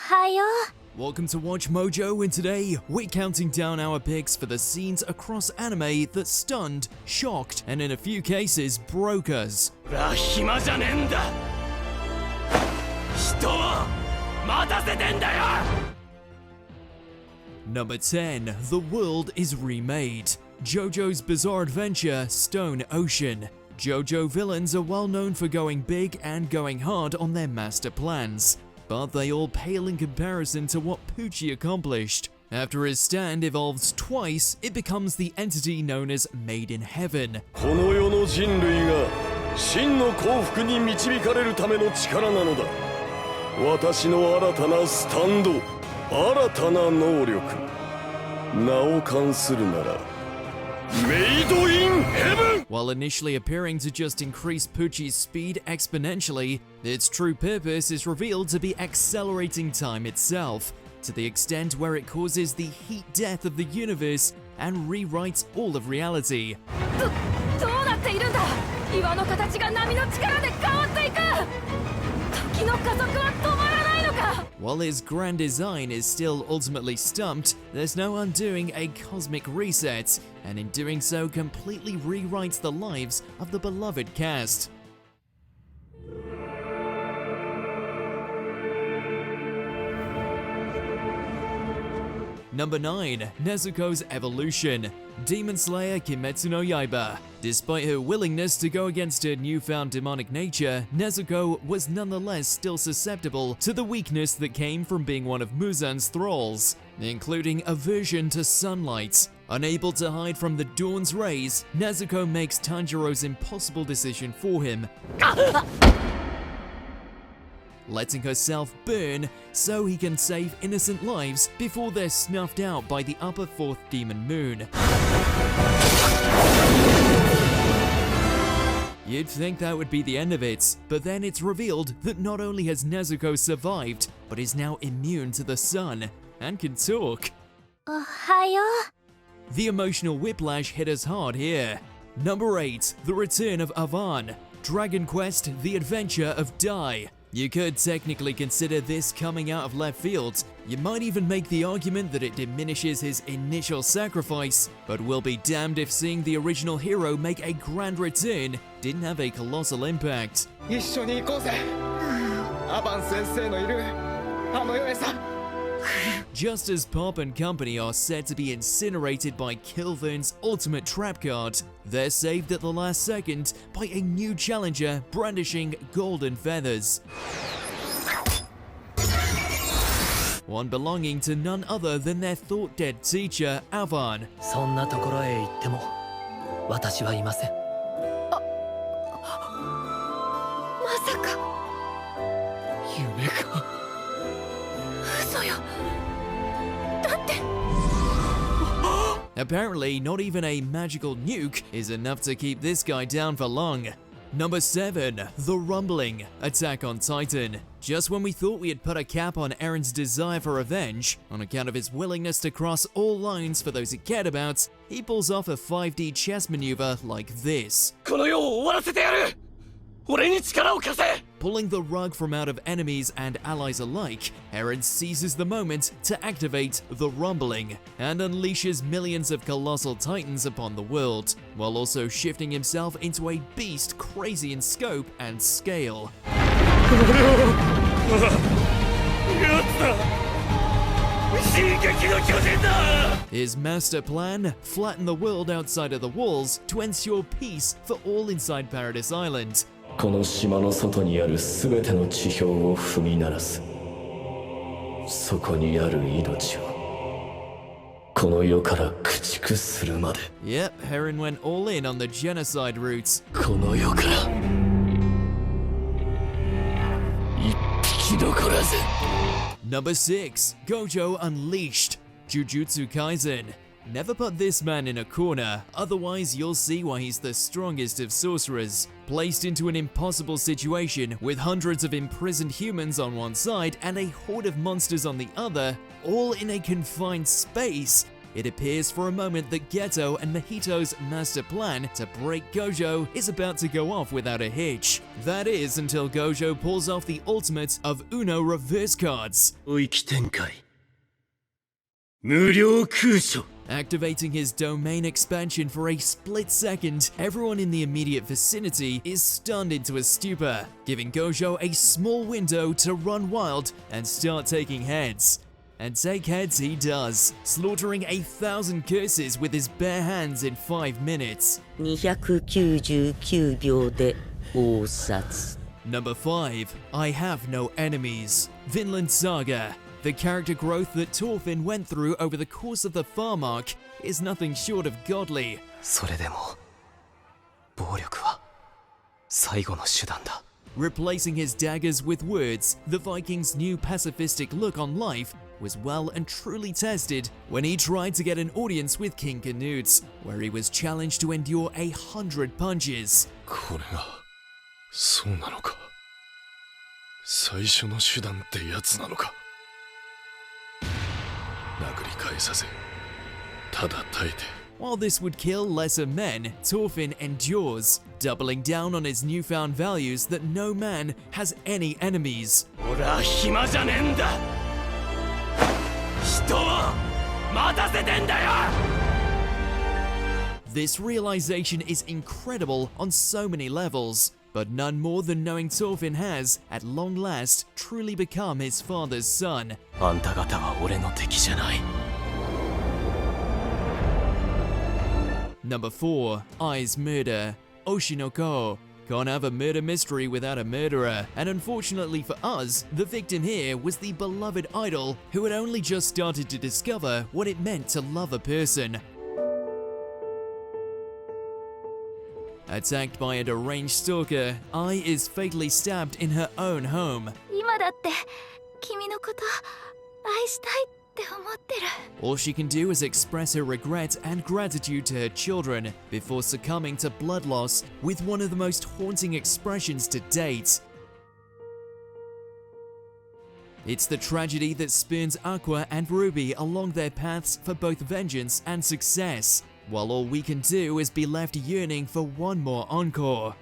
Ohayo. Welcome to Watch Mojo, and today we're counting down our picks for the scenes across anime that stunned, shocked, and in a few cases broke us. Number 10. The World is Remade. JoJo's bizarre adventure, Stone Ocean. JoJo villains are well known for going big and going hard on their master plans, but they all pale in comparison to what Pucci accomplished. After his stand evolves twice, it becomes the entity known as Made in Heaven. この世の人類が真の幸福に導かれるための力なのだ。私の新たなスタンド、新たな能力。名を冠するなら Made in Heaven! While initially appearing to just increase Pucci's speed exponentially, its true purpose is revealed to be accelerating time itself, to the extent where it causes the heat death of the universe and rewrites all of reality. どうなっているんだ。岩の形が波の力で変わっていく。時の加速は止まらないのか。 While his grand design is still ultimately stumped, there's no undoing a cosmic reset, and in doing so completely rewrites the lives of the beloved cast. Number 9. Nezukos Evolution. Demon Slayer Kimetsu no Yaiba. Despite her willingness to go against her newfound demonic nature, Nezuko was nonetheless still susceptible to the weakness that came from being one of Muzan's thralls, including aversion to sunlight. Unable to hide from the dawn's rays, Nezuko makes Tanjiro's impossible decision for him, letting herself burn so he can save innocent lives before they're snuffed out by the upper fourth demon moon. You'd think that would be the end of it, but then it's revealed that not only has Nezuko survived, but is now immune to the sun and can talk. Ohayo. The emotional whiplash hit us hard here. Number 8. The Return of Avan. Dragon Quest: The Adventure of Dai. You could technically consider this coming out of left field. You might even make the argument that it diminishes his initial sacrifice, but we'll be damned if seeing the original hero make a grand return didn't have a colossal impact. 一緒に行こうぜ。アバン先生のいるあの世へさ。 Just as Pop and company are said to be incinerated by Kilvern's ultimate trap card, they're saved at the last second by a new challenger brandishing golden feathers. One belonging to none other than their thought-dead teacher, Avan. そんなところへ行っても私はいません。まさか。夢か。嘘よ。だって。 Apparently, not even a magical nuke is enough to keep this guy down for long. Number 7. The Rumbling. Attack on Titan. Just when we thought we had put a cap on Eren's desire for revenge, on account of his willingness to cross all lines for those he cared about, he pulls off a 5D chess maneuver like this. この世を終わらせてやる。俺に力を貸せ。 Pulling the rug from out of enemies and allies alike, Eren seizes the moment to activate the Rumbling and unleashes millions of colossal titans upon the world, while also shifting himself into a beast crazy in scope and scale. やった。進撃の巨人だ。 His master plan? Flatten the world outside of the walls to ensure peace for all inside Paradise Island. この島の外にあるすべての地表を踏み鳴らす。そこにある命をこの世から駆逐するまで。 Yep, Eren went all in on the genocide route. この世から一匹残らず。 Number 6. Gojo Unleashed. Jujutsu Kaisen. Never put this man in a corner, otherwise you'll see why he's the strongest of sorcerers. Placed into an impossible situation with hundreds of imprisoned humans on one side and a horde of monsters on the other, all in a confined space, it appears for a moment that Geto and Mahito's master plan to break Gojo is about to go off without a hitch. That is until Gojo pulls off the ultimate of Uno reverse cards, 領域展開無料空所 activating his domain expansion for a split second. Everyone in the immediate vicinity is stunned into a stupor, giving Gojo a small window to run wild and start taking heads. And take heads he does, slaughtering 1,000 curses with his bare hands in 5 minutes. 299秒で応殺 Number 5. I have no enemies. Vinland Saga. The character growth that Thorfinn went through over the course of the farm arc is nothing short of godly. それでも暴力は最後の手段だ Replacing his daggers with words, the Vikings' new pacifistic look on life was well and truly tested when he tried to get an audience with King Canute, where he was challenged to endure 100 punches. これがそうなのか最初の手段ってやつなのか殴り返させただ耐えて While this would kill lesser men, Thorfinn endures, doubling down on his newfound values that no man has any enemies. 俺は暇じゃねえんだ人を待たせてんだよ This realization is incredible on so many levels, but none more than knowing Thorfinn has, at long last, truly become his father's son. あんた方は俺の敵じゃない Number 4. Ai's murder. Oshi no Ko. Can't have a murder mystery without a murderer, and unfortunately for us, the victim here was the beloved idol who had only just started to discover what it meant to love a person. Attacked by a deranged stalker, Ai is fatally stabbed in her own home. 今だって君のこと愛したいって思ってる All she can do is express her regret and gratitude to her children before succumbing to blood loss with one of the most haunting expressions to date. It's the tragedy that spurns Aqua and Ruby along their paths for both vengeance and success, while all we can do is be left yearning for one more encore.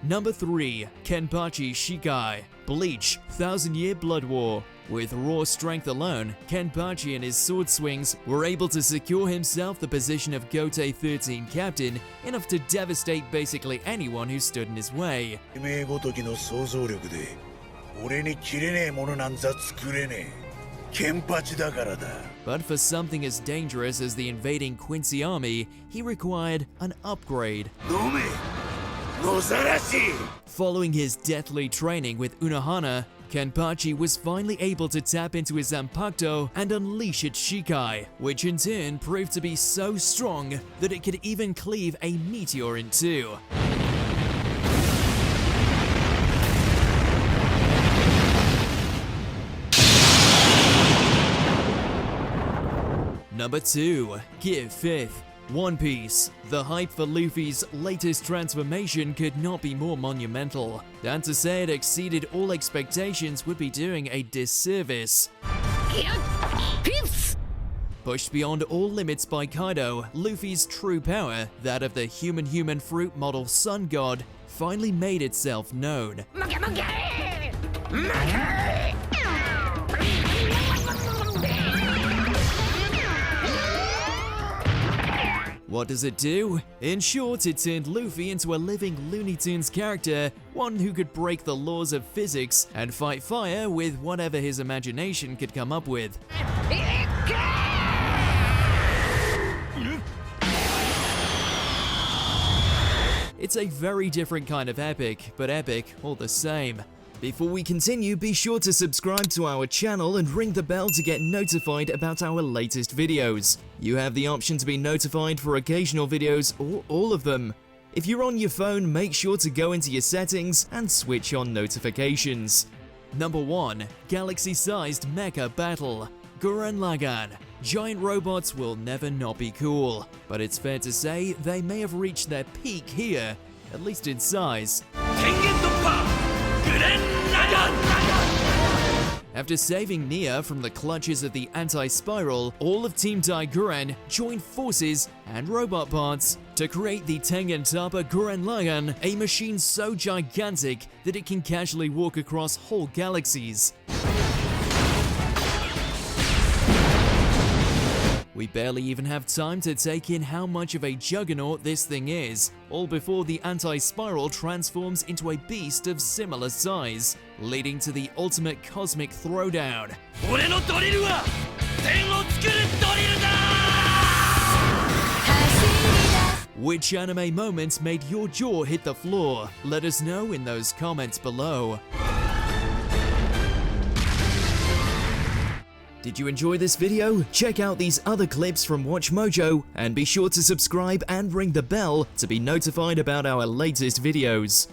Number 3. Kenpachi Shikai. Bleach, 1,000-Year Blood War. With raw strength alone, Kenpachi and his sword swings were able to secure himself the position of Gote 13 captain, enough to devastate basically anyone who stood in his way. 夢ごときの想像力で俺に切れねえものなんざ作れねえケンパチだからだ But for something as dangerous as the invading Quincy army, he required an upgrade. 飲め野ざらし Following his deathly training with Unohana, Kenpachi was finally able to tap into his Zanpakuto and unleash its Shikai, which in turn proved to be so strong that it could even cleave a meteor in two. Number 2. Gear 5th. One Piece. The hype for Luffy's latest transformation could not be more monumental, and to say it exceeded all expectations would be doing a disservice. Pushed beyond all limits by Kaido, Luffy's true power, that of the human fruit model Sun God, finally made itself known. What does it do? In short, it turned Luffy into a living Looney Tunes character, one who could break the laws of physics and fight fire with whatever his imagination could come up with. It's a very different kind of epic, but epic all the same. Before we continue, be sure to subscribe to our channel and ring the bell to get notified about our latest videos. You have the option to be notified for occasional videos or all of them. If you're on your phone, make sure to go into your settings and switch on notifications. Number 1. Galaxy-sized Mecha Battle. Gurren Lagann. Giant robots will never not be cool, but it's fair to say they may have reached their peak here, at least in size. After saving Nia from the clutches of the anti-spiral, all of Team Daiguren joined forces and robot parts to create the Tengen Toppa Guren Lion, a machine so gigantic that it can casually walk across whole galaxies. We barely even have time to take in how much of a juggernaut this thing is, all before the anti-spiral transforms into a beast of similar size, leading to the ultimate cosmic throwdown. Which anime moments made your jaw hit the floor? Let us know in those comments below. Did you enjoy this video? Check out these other clips from WatchMojo and be sure to subscribe and ring the bell to be notified about our latest videos.